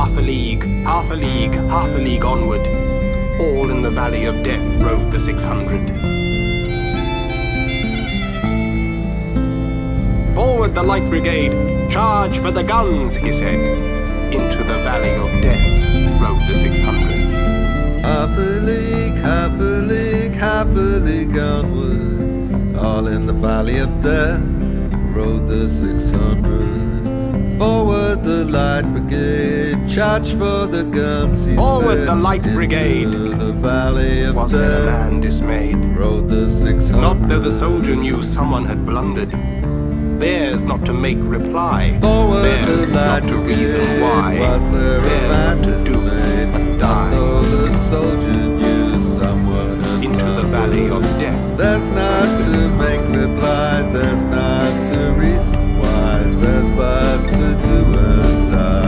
Half a league, half a league, half a league onward. All in the valley of death rode the 600. Forward the light brigade, charge for the guns, he said. Into the valley of death rode the 600. Half a league, half a league, half a league onward. All in the valley of death rode the 600. Forward the light brigade, charge for the guns, he Forward said. the light brigade. Into the valley of Was death there a man dismayed? rode the 600. Not though the soldier knew someone had blundered. Theirs not to make reply. Forward Theirs the light not to reason brigade, why. was there a Theirs man not to do dismayed? but Not die. though the soldier knew someone had Into the blundered. valley of death. There's not The to 600. make reply, there's not to reason why, there's but to do and die.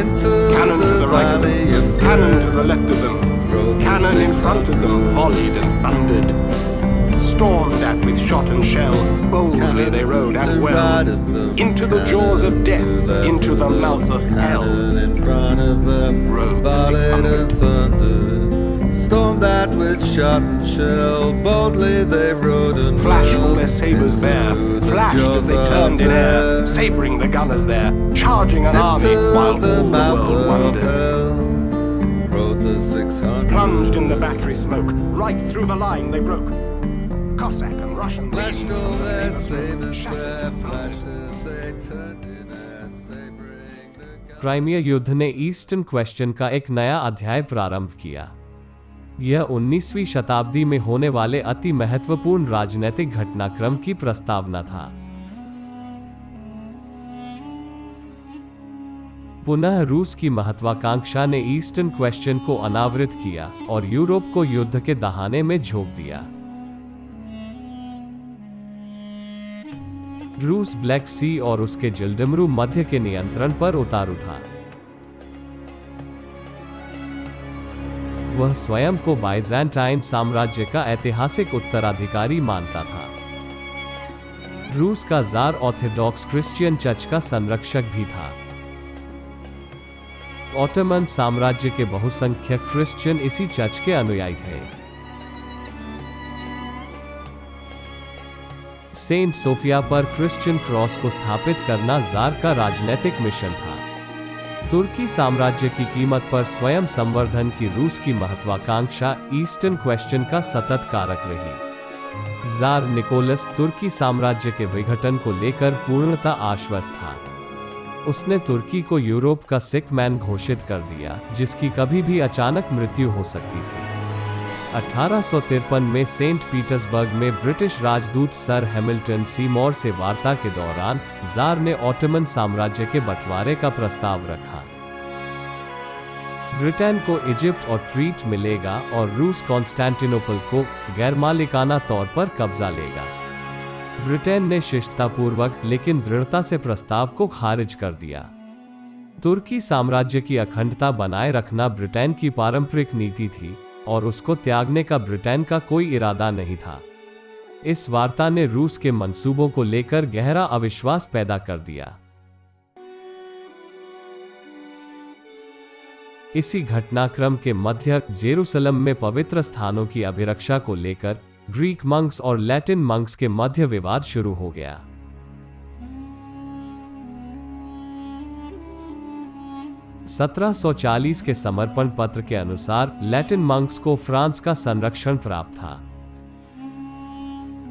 Into Cannon to the right of valley them, of cannon death to the left of them, rode the cannon in front of them 600. volleyed and thundered. Stormed at with shot and shell, boldly they rode To and well. right of them, Into the cannon jaws of death, to left into of the them, mouth of hell. cannon in front of them, Rode the volleyed 600. and thundered. Stormed at with shot and shell, boldly they rode and Flash well. all their sabres Into bare, the flashed jaws as they of turned in air, death. sabring the gunners there, charging an army while Into the all the mouth world of wondered. hell rode the 600. Plunged in the battery smoke, right through the line they broke. Cossack and Russian Flashed gleamed all from the their sabres' sabres shattered there, and sundered. flashed as they turned in air, sabering the guns. Crimea युद्ध ने eastern question का एक नया अध्याय प्रारंभ किया। यह 19वीं शताब्दी में होने वाले अति महत्वपूर्ण राजनीतिक घटनाक्रम की प्रस्तावना था। पुनः रूस की महत्वाकांक्षा ने ईस्टर्न क्वेश्चन को अनावृत किया और यूरोप को युद्ध के दहाने में झोंक दिया। रूस ब्लैक सी और उसके जलडमरू मध्य के नियंत्रण पर उतारू था। वह स्वयं को बाइजेंटाइन साम्राज्य का ऐतिहासिक उत्तराधिकारी मानता था। रूस का जार ऑर्थोडॉक्स क्रिश्चियन चर्च का संरक्षक भी था। ऑटोमन साम्राज्य के बहुसंख्यक क्रिश्चियन इसी चर्च के अनुयायी थे। सेंट सोफिया पर क्रिश्चियन क्रॉस को स्थापित करना जार का राजनीतिक मिशन था। तुर्की साम्राज्य की कीमत पर स्वयं संवर्धन की रूस की महत्वाकांक्षा ईस्टर्न क्वेश्चन का सतत कारक रही। जार निकोलस तुर्की साम्राज्य के विघटन को लेकर पूर्णतः आश्वस्त था। उसने तुर्की को यूरोप का सिक मैन घोषित कर दिया, जिसकी कभी भी अचानक मृत्यु हो सकती थी। 1853 में सेंट पीटर्सबर्ग में ब्रिटिश राजदूत सर हैमिल्टन सीमोर से वार्ता के दौरान जार ने ऑटोमन साम्राज्य के बंटवारे का प्रस्ताव रखा। ब्रिटेन को इजिप्ट और क्रीट मिलेगा और रूस कॉन्स्टेंटिनोपल को गैरमालिकाना तौर पर कब्जा लेगा। ब्रिटेन ने शिष्टतापूर्वक लेकिन दृढ़ता से प्रस्ताव को खारिज कर दिया। तुर्की साम्राज्य की अखंडता बनाए रखना ब्रिटेन की पारंपरिक नीति थी और उसको त्यागने का ब्रिटेन का कोई इरादा नहीं था। इस वार्ता ने रूस के मंसूबों को लेकर गहरा अविश्वास पैदा कर दिया। इसी घटनाक्रम के मध्य जेरूसलम में पवित्र स्थानों की अभिरक्षा को लेकर ग्रीक मंक्स और लैटिन मंक्स के मध्य विवाद शुरू हो गया। (1740) के समर्पण पत्र के अनुसार लैटिन मंक्स को फ्रांस का संरक्षण प्राप्त था।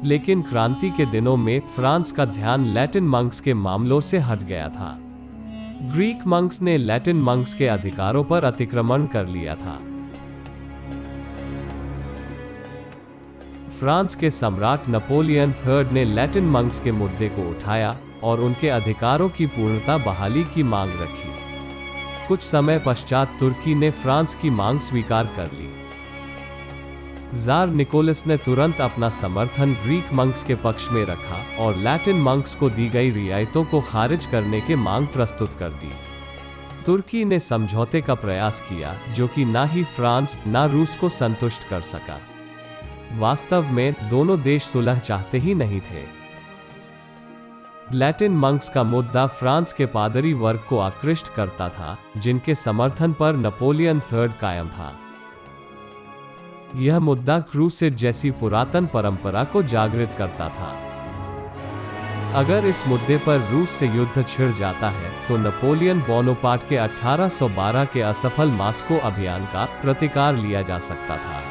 लेकिन क्रांति के दिनों में फ्रांस का ध्यान लैटिन मंक्स के मामलों से हट गया था। ग्रीक मंक्स ने लैटिन मंक्स के अधिकारों पर अतिक्रमण कर लिया था। फ्रांस के सम्राट नेपोलियन III ने लैटिन मंक्स के मुद्दे को उठाया और उनके अधिकारों की पूर्णता बहाली की मांग रखी। कुछ समय पश्चात तुर्की ने फ्रांस की मांग स्वीकार कर ली। जार निकोलस ने तुरंत अपना समर्थन ग्रीक मंक्स के पक्ष में रखा और लैटिन मंक्स को दी गई रियायतों को खारिज करने के मांग प्रस्तुत कर दी। तुर्की ने समझौते का प्रयास किया, जो कि ना ही फ्रांस ना रूस को संतुष्ट कर सका। वास्तव में दोनों देश सुलह चाहते ही नहीं थे। लैटिन मंक्स का मुद्दा फ्रांस के पादरी वर्ग को आकृष्ट करता था, जिनके समर्थन पर नेपोलियन III कायम था। यह मुद्दा क्रूसेड जैसी पुरातन परंपरा को जागृत करता था। अगर इस मुद्दे पर रूस से युद्ध छिड़ जाता है तो नेपोलियन बोनापार्ट के 1812 के असफल मास्को अभियान का प्रतिकार लिया जा सकता था।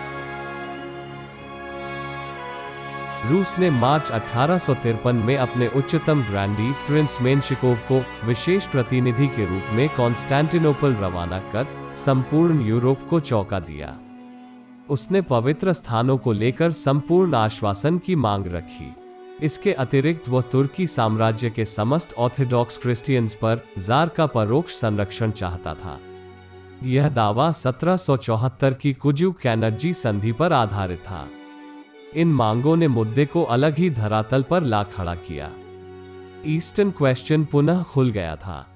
रूस ने मार्च 1853 में अपने उच्चतम ग्रैंडी प्रिंस मेन्शिकोव को विशेष प्रतिनिधि के रूप में कॉन्स्टेंटिनोपल रवाना कर संपूर्ण यूरोप को चौंका दिया। उसने पवित्र स्थानों को लेकर संपूर्ण आश्वासन की मांग रखी। इसके अतिरिक्त वह तुर्की साम्राज्य के समस्त ऑर्थोडॉक्स क्रिश्चियंस पर जार का परोक्ष संरक्षण चाहता था। यह दावा 1774 की कुजुक-कैनर्जी संधि पर आधारित था। इन मांगों ने मुद्दे को अलग ही धरातल पर ला खड़ा किया। ईस्टर्न क्वेश्चन पुनः खुल गया था।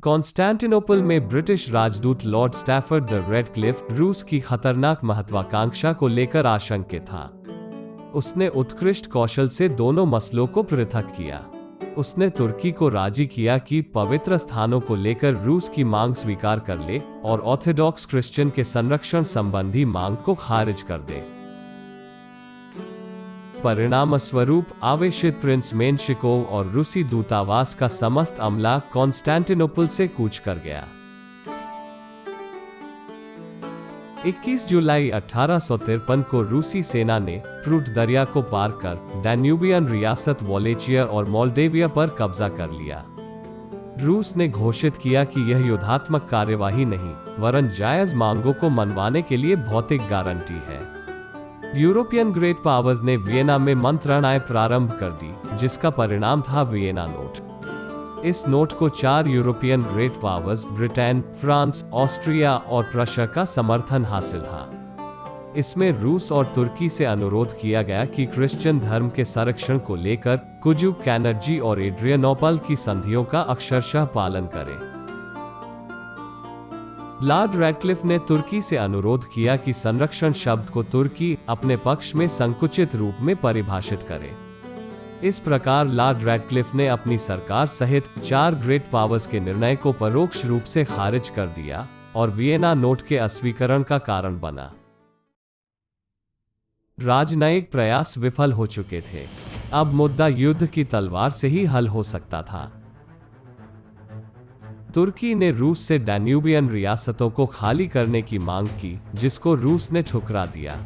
कॉन्स्टेंटिनोपल में ब्रिटिश राजदूत लॉर्ड स्टैफर्ड द रेडक्लिफ रूस की खतरनाक महत्वाकांक्षा को लेकर आशंकित था। उसने उत्कृष्ट कौशल से दोनों मसलों को पृथक किया। उसने तुर्की को राजी किया कि पवित्र स्थानों को लेकर रूस की मांग स्वीकार कर ले और ऑर्थोडॉक्स क्रिश्चियन के संरक्षण संबंधी मांग को खारिज कर दे। परिणामस्वरूप आवेशित प्रिंस मेन्शिकोव और रूसी दूतावास का समस्त अमला कॉन्स्टेंटिनोपल से कूच कर गया। 21 जुलाई 1853 को रूसी सेना ने प्रूट दरिया को पार कर डैन्यूबियन रियासत वॉलेचिया और मोल्डेविया पर कब्जा कर लिया। रूस ने घोषित किया कि यह युद्धात्मक कार्यवाही नहीं, वरन जायज मांगों को मनवाने के लिए भौतिक गारंटी है। यूरोपियन ग्रेट पावर्स ने वियना में मंत्रणाएं प्रारंभ कर दी, जिसका परिणाम था वियना नोट। इस नोट को 4 European great powers Britain, France, Austria और प्रशिया का समर्थन हासिल था। इसमें रूस और तुर्की से अनुरोध किया गया कि क्रिश्चियन धर्म के संरक्षण को लेकर कुजुक-कैनर्जी और एड्रियानोपल की संधियों का अक्षरशः पालन करें। लॉर्ड रेडक्लिफ ने तुर्की से अनुरोध किया कि संरक्षण शब्द को तुर्की अपने पक्ष में संकुचित रूप में परिभाषित करे। इस प्रकार लॉर्ड रेडक्लिफ ने अपनी सरकार सहित 4 ग्रेट पावर्स के निर्णय को परोक्ष रूप से खारिज कर दिया और वियना नोट के अस्वीकरण का कारण बना। राजनयिक प्रयास विफल हो चुके थे। अब मुद्दा युद्ध की तलवार से ही हल हो सकता था। तुर्की ने रूस से डैन्यूबियन रियासतों को खाली करने की मांग की, जिसको रूस ने ठुकरा दिया।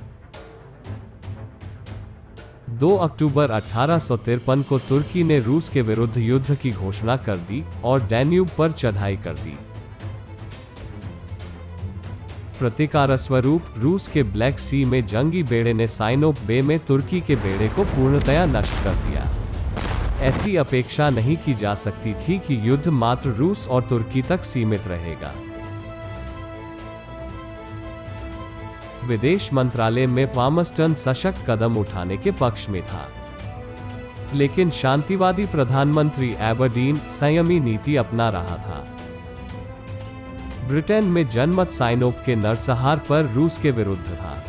2 अक्टूबर 1853 को तुर्की ने रूस के विरुद्ध युद्ध की घोषणा कर दी और डैन्यूब पर चढ़ाई कर दी। प्रतिकारस्वरूप रूस के ब्लैक सी में जंगी बेड़े ने साइनोप बे में तुर्की के बेड़े को पूर्णतया नष्ट कर दिया। ऐसी अपेक्षा नहीं की जा सकती थी कि युद्ध मात्र रूस और तुर्की तक सीमित रहेगा। विदेश मंत्रालय में पामस्टन सशक्त कदम उठाने के पक्ष में था, लेकिन शांतिवादी प्रधानमंत्री एबरडीन संयमी नीति अपना रहा था। ब्रिटेन में जनमत साइनोप के नरसंहार पर रूस के विरुद्ध था।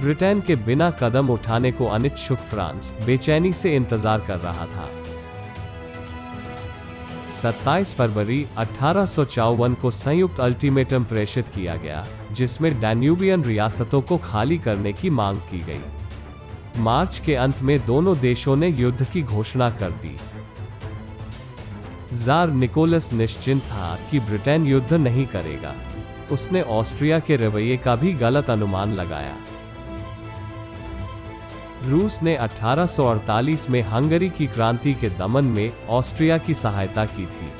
ब्रिटेन के बिना कदम उठाने को अनिच्छुक फ्रांस बेचैनी से इंतजार कर रहा था। 27 फरवरी 1854 को संयुक्त अल्टीमेटम प्रेषित किया गया, जिसमें डैन्यूबियन रियासतों को खाली करने की मांग की गई। मार्च के अंत में दोनों देशों ने युद्ध की घोषणा कर दी। जार निकोलस निश्चिंत था कि ब्रिटेन युद्ध नहीं करेगा। उसने ऑस्ट्रिया के रवैये का भी गलत अनुमान लगाया। रूस ने 1848 में हंगरी की क्रांति के दमन में ऑस्ट्रिया की सहायता की थी।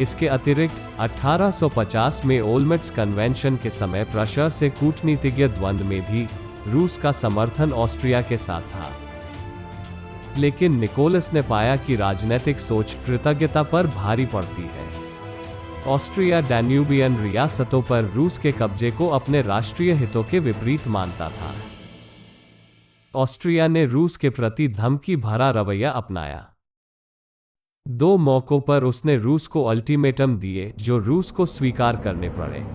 इसके अतिरिक्त 1850 में ओलमेट्स कन्वेंशन के समय प्रशिया से कूटनीतिज्ञ द्वंद्व में भी रूस का समर्थन ऑस्ट्रिया के साथ था। लेकिन निकोलस ने पाया कि राजनीतिक सोच कृतज्ञता पर भारी पड़ती है। ऑस्ट्रिया डैन्यूबियन रियासतों पर रूस के कब्जे को अपने राष्ट्रीय हितों के विपरीत मानता था। ऑस्ट्रिया ने रूस के प्रति धमकी भरा रवैया अपनाया। 2 मौकों पर उसने रूस को अल्टीमेटम दिए जो रूस को स्वीकार करने पड़े।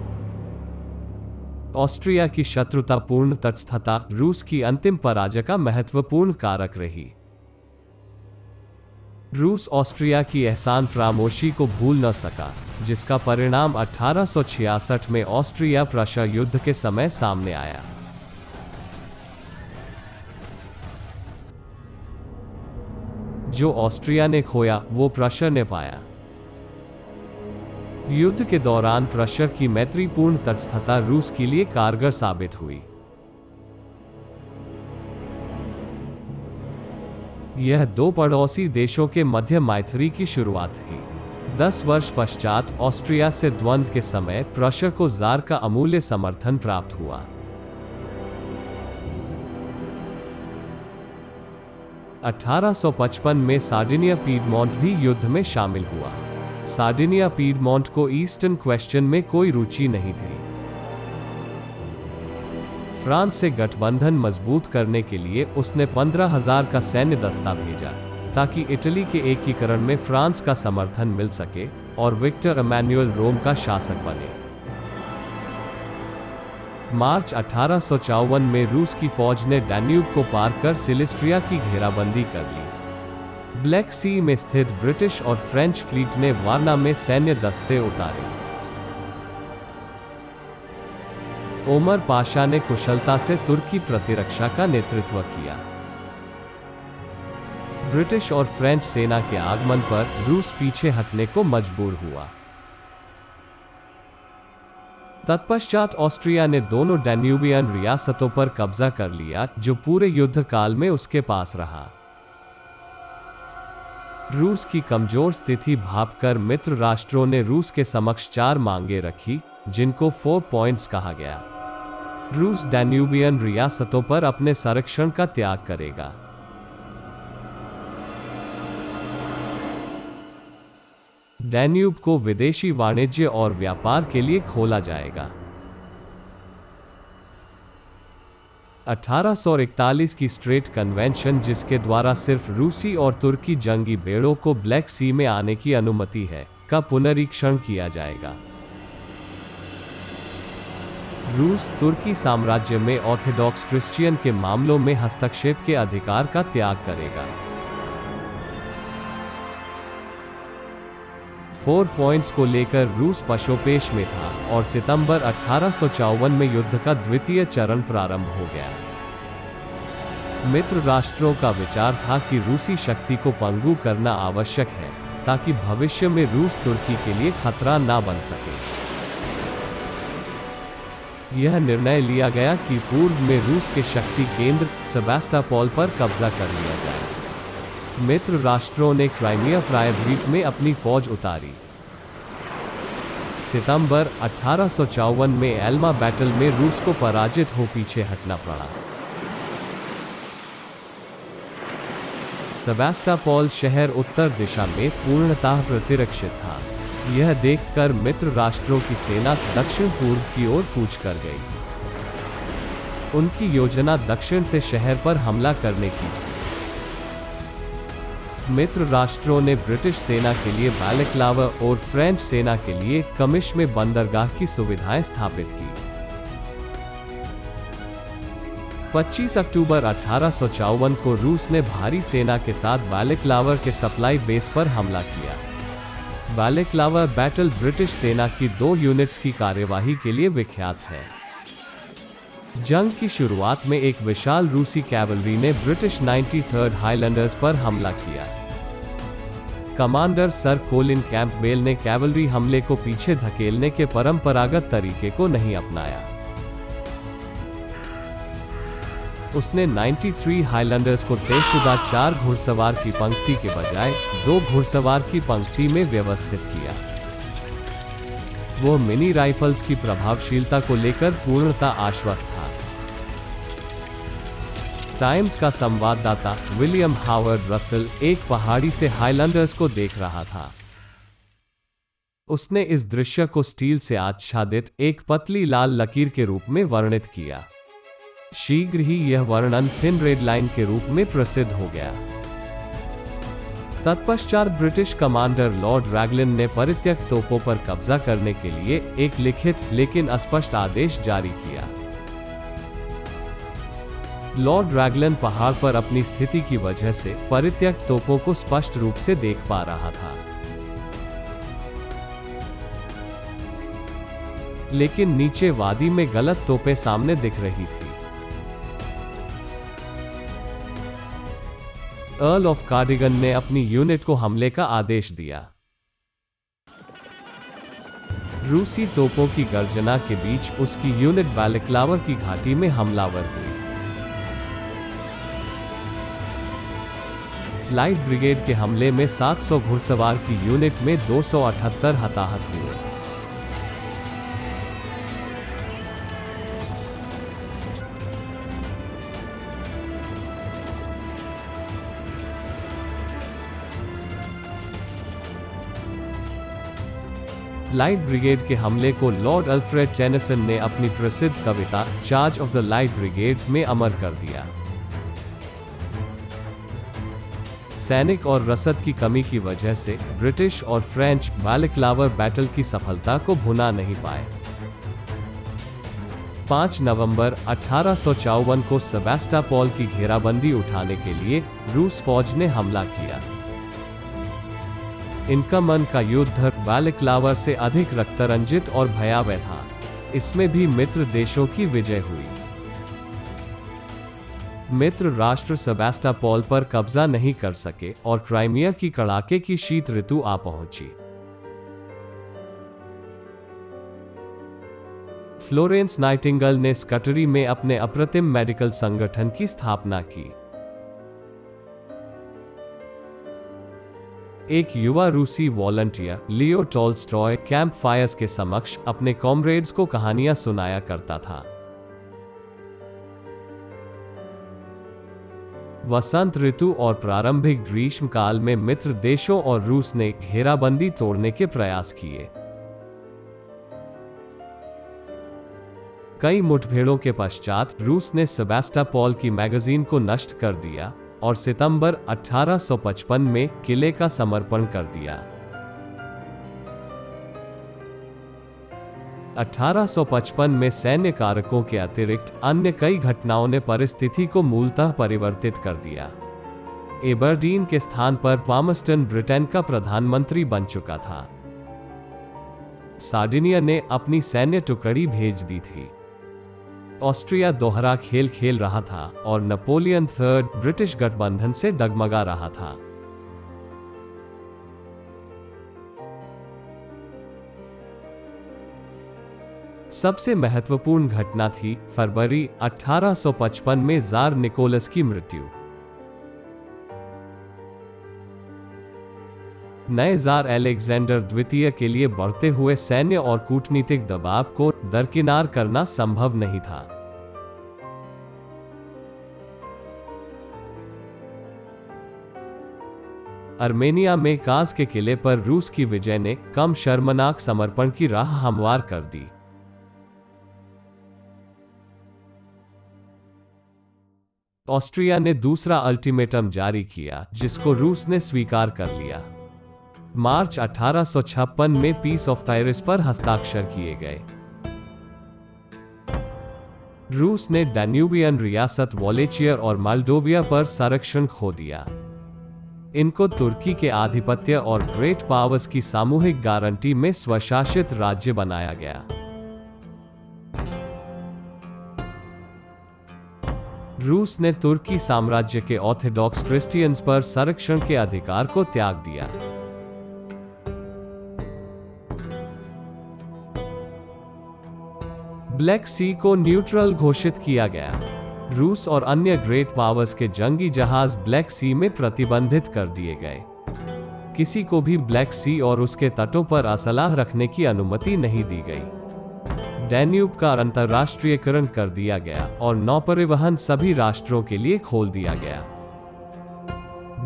ऑस्ट्रिया की शत्रुतापूर्ण तटस्थता रूस की अंतिम पराजय का महत्वपूर्ण कारक रही। रूस ऑस्ट्रिया की एहसान फरामोशी को भूल न सका, जिसका परिणाम 1866 में ऑस्ट्रिया प्रशा युद्ध के समय सामने आया। जो ऑस्ट्रिया ने खोया वो प्रशा ने पाया। युद्ध के दौरान प्रशा की मैत्रीपूर्ण तटस्थता रूस के लिए कारगर साबित हुई। यह दो पड़ोसी देशों के मध्य मैत्री की शुरुआत थी। 10 वर्ष पश्चात ऑस्ट्रिया से द्वंद्व के समय प्रशा को जार का अमूल्य समर्थन प्राप्त हुआ। 1855 में सार्डिनिया पीडमोंट भी युद्ध में शामिल हुआ। सार्डिनिया पीडमोंट को ईस्टर्न क्वेश्चन में कोई रुचि नहीं थी। फ्रांस से गठबंधन मजबूत करने के लिए उसने 15,000 का सैन्य दस्ता भेजा, ताकि इटली के एकीकरण में फ्रांस का समर्थन मिल सके और विक्टर इमैनुअल रोम का शासक बने। मार्च 1854 में रूस की फौज ने डैन्यूब को पार कर सिलिस्ट्रिया की घेराबंदी कर ली। ब्लैक सी में स्थित ब्रिटिश और फ्रेंच फ्लीट ने वारना में सैन्य दस्ते उतारे। ओमर पाशा ने कुशलता से तुर्की प्रतिरक्षा का नेतृत्व किया। ब्रिटिश और फ्रेंच सेना के आगमन पर रूस पीछे हटने को मजबूर हुआ। तत्पश्चात ऑस्ट्रिया ने दोनों डैन्यूबियन रियासतों पर कब्जा कर लिया, जो पूरे युद्ध काल में उसके पास रहा। रूस की कमजोर स्थिति भांपकर मित्र राष्ट्रों ने रूस के समक्ष 4 मांगे रखी, जिनको 4 पॉइंट्स कहा गया। रूस डैन्यूबियन रियासतों पर अपने संरक्षण का त्याग करेगा। डैन्यूब को विदेशी वाणिज्य और व्यापार के लिए खोला जाएगा। 1841 की स्ट्रेट कन्वेंशन, जिसके द्वारा सिर्फ रूसी और तुर्की जंगी बेड़ों को ब्लैक सी में आने की अनुमति है, का पुनरीक्षण किया जाएगा। रूस तुर्की साम्राज्य में ऑर्थोडॉक्स क्रिश्चियन के मामलों में हस्तक्षेप के अधिकार का त्याग करेगा। 4 पॉइंट्स को लेकर रूस पशोपेश में था और सितंबर 1854 में युद्ध का द्वितीय चरण प्रारंभ हो गया। मित्र राष्ट्रों का विचार था कि रूसी शक्ति को पंगु करना आवश्यक है, ताकि भविष्य में रूस तुर्की के लिए खतरा ना बन सके। यह निर्णय लिया गया कि पूर्व में रूस के शक्ति केंद्र सेबास्टोपोल पर कब्जा कर लिया जाए। मित्र राष्ट्रों ने क्राइमिया प्रायद्वीप में अपनी फौज उतारी। सितंबर 1854 में एल्मा बैटल में रूस को पराजित हो पीछे हटना पड़ा। सेबास्टोपोल शहर उत्तर दिशा में पूर्णतः प्रतिरक्षित था। यह देखकर मित्र राष्ट्रों की सेना दक्षिण पूर्व की ओर कूच कर गई। उनकी योजना दक्षिण से शहर पर हमला करने की थी। मित्र राष्ट्रों ने ब्रिटिश सेना के लिए बैलेक्लावा और फ्रेंच सेना के लिए कमिश में बंदरगाह की सुविधाएं स्थापित की। 25 अक्टूबर 1854 को रूस ने भारी सेना के साथ बैलेक्लावा के सप्लाई बेस पर हमला किया। बैलेक्लावा बैटल ब्रिटिश सेना की 2 यूनिट्स की कार्यवाही के लिए विख्यात है। जंग की शुरुआत में एक विशाल रूसी कैवलरी ने ब्रिटिश 93rd हाईलैंडर्स पर हमला किया। कमांडर सर कोलिन कैंपबेल ने कैवलरी हमले को पीछे धकेलने के परंपरागत तरीके को नहीं अपनाया। उसने 93 हाईलैंडर्स को तयशुदा 4 घुड़सवार की पंक्ति के बजाय 2 घुड़सवार की पंक्ति में व्यवस्थित किया। वो मिनी राइफल्स की प्रभावशीलता को लेकर पूर्णतः आश्वस्त था। टाइम्स का संवाददाता विलियम हावर्ड रसल एक पहाड़ी से हाईलैंडर्स को देख रहा था। उसने इस दृश्य को स्टील से आच्छादित एक पतली लाल लकीर के रूप में वर्णित किया। शीघ्र ही यह वर्णन थिन रेड लाइन के रूप में प्रसिद्ध हो गया। तत्पश्चात ब्रिटिश कमांडर लॉर्ड रैगलिन ने परित्यक्त तोपों पर कब्जा करने के लिए एक लिखित लेकिन अस्पष्ट आदेश जारी किया। लॉर्ड रैगलन पहाड़ पर अपनी स्थिति की वजह से परित्यक्त तोपों को स्पष्ट रूप से देख पा रहा था, लेकिन नीचे वादी में गलत तोपें सामने दिख रही थी। अर्ल ऑफ कार्डिगन ने अपनी यूनिट को हमले का आदेश दिया। रूसी तोपों की गर्जना के बीच उसकी यूनिट बैलेक्लावर की घाटी में हमलावर हुई। लाइट ब्रिगेड के हमले में 700 घुड़सवार की यूनिट में 278 हताहत हुए। लाइट ब्रिगेड के हमले को लॉर्ड अल्फ्रेड टेनिसन ने अपनी प्रसिद्ध कविता charge of the light brigade में अमर कर दिया। सैनिक और रसद की कमी की वजह से ब्रिटिश और फ्रेंच बैलेक्लावर बैटल की सफलता को भुना नहीं पाए। 5 नवंबर 1854 को सेबास्टोपोल की घेराबंदी उठाने के लिए रूस फौज ने हमला किया। इनका मन का युद्ध बैलेक्लावर से अधिक रक्तरंजित और भयावह था। इसमें भी मित्र देशों की विजय हुई। मित्र राष्ट्र सेबास्टोपोल पर कब्जा नहीं कर सके और क्राइमिया की कड़ाके की शीत ऋतु आ पहुंची। फ्लोरेंस नाइटिंगेल ने स्कटरी में अपने अप्रतिम मेडिकल संगठन की स्थापना की। एक युवा रूसी volunteer Leo Tolstoy campfires के समक्ष अपने कॉमरेड्स को कहानियां सुनाया करता था। वसंत ऋतु और प्रारंभिक ग्रीष्म काल में मित्र देशों और रूस ने घेराबंदी तोड़ने के प्रयास किए। कई मुठभेड़ों के पश्चात रूस ने सेबास्टोपोल की मैगजीन को नष्ट कर दिया और सितंबर 1855 में किले का समर्पण कर दिया। 1855 में सैन्य कारकों के अतिरिक्त अन्य कई घटनाओं ने परिस्थिति को मूलतः परिवर्तित कर दिया। एबरडीन के स्थान पर पामस्टन ब्रिटेन का प्रधानमंत्री बन चुका था। सार्डिनिया ने अपनी सैन्य टुकड़ी भेज दी थी। ऑस्ट्रिया दोहरा खेल खेल रहा था और नेपोलियन III ब्रिटिश गठबंधन से डगमगा रहा था। सबसे महत्वपूर्ण घटना थी फरवरी 1855 में जार निकोलस की मृत्यु। नए जार अलेक्जेंडर द्वितीय के लिए बढ़ते हुए सैन्य और कूटनीतिक दबाव को दरकिनार करना संभव नहीं था। अर्मेनिया में काज के किले पर रूस की विजय ने कम शर्मनाक समर्पण की राह हमवार कर दी। ऑस्ट्रिया ने दूसरा अल्टीमेटम जारी किया, जिसको रूस ने स्वीकार कर लिया। मार्च 1856 में पीस ऑफ पेरिस पर हस्ताक्षर किए गए। रूस ने डैन्यूबियन रियासत वॉलेचियर और मोल्डोविया पर संरक्षण खो दिया। इनको तुर्की के आधिपत्य और ग्रेट पावर्स की सामूहिक गारंटी में स्वशासित राज्य बनाया गया। रूस ने तुर्की साम्राज्य के ऑर्थोडॉक्स क्रिश्चियंस पर संरक्षण के अधिकार को त्याग दिया। ब्लैक सी को न्यूट्रल घोषित किया गया। रूस और अन्य ग्रेट पावर्स के जंगी जहाज ब्लैक सी में प्रतिबंधित कर दिए गए। किसी को भी ब्लैक सी और उसके तटों पर असलाह रखने की अनुमति नहीं दी गई। डैन्यूब का अंतर्राष्ट्रीयकरण कर दिया गया और नौपरिवहन सभी राष्ट्रों के लिए खोल दिया गया।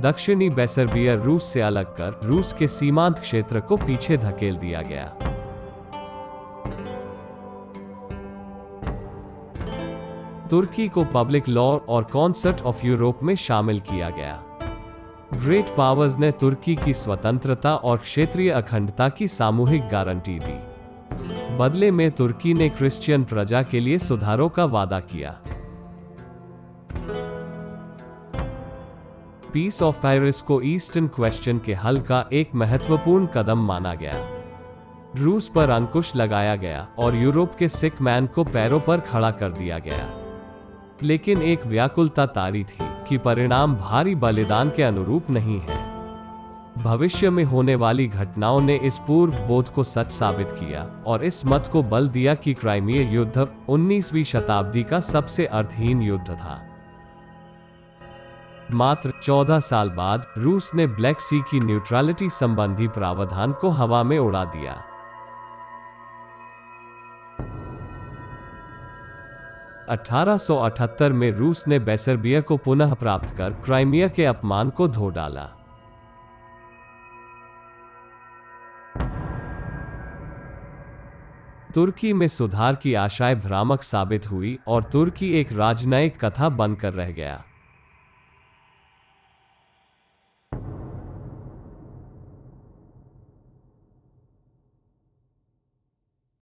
दक्षिणी बेसरबिया रूस से अलग कर रूस के सीमांत क्षेत्र को पीछे धकेल दिया गया। तुर्की को पब्लिक लॉ और कॉन्सर्ट ऑफ यूरोप में शामिल किया गया। ग्रेट पावर्स ने तुर्की की स्वतंत्रता और क्षेत्रीय अखंडता की सामूहिक गारंटी दी। बदले में तुर्की ने क्रिश्चियन प्रजा के लिए सुधारों का वादा किया। पीस ऑफ पेरिस को ईस्टर्न क्वेश्चन के हल का एक महत्वपूर्ण कदम माना गया। रूस पर अंकुश लगाया गया और यूरोप के सिख मैन को पैरों पर खड़ा कर दिया गया। लेकिन एक व्याकुलता तारी थी कि परिणाम भारी बलिदान के अनुरूप नहीं है। भविष्य में होने वाली घटनाओं ने इस पूर्व बोध को सच साबित किया और इस मत को बल दिया कि क्राइमिया युद्ध 19वीं शताब्दी का सबसे अर्थहीन युद्ध था। मात्र 14 साल बाद रूस ने ब्लैक सी की न्यूट्रलिटी संबंधी प्रावधान को हवा में उड़ा दिया। (1878) में रूस ने बेसरबिया को पुनः प्राप्त कर क्राइमिया के अपमान को धो डाला। तुर्की में सुधार की आशाएं भ्रामक साबित हुई और तुर्की एक राजनयिक कथा बनकर रह गया।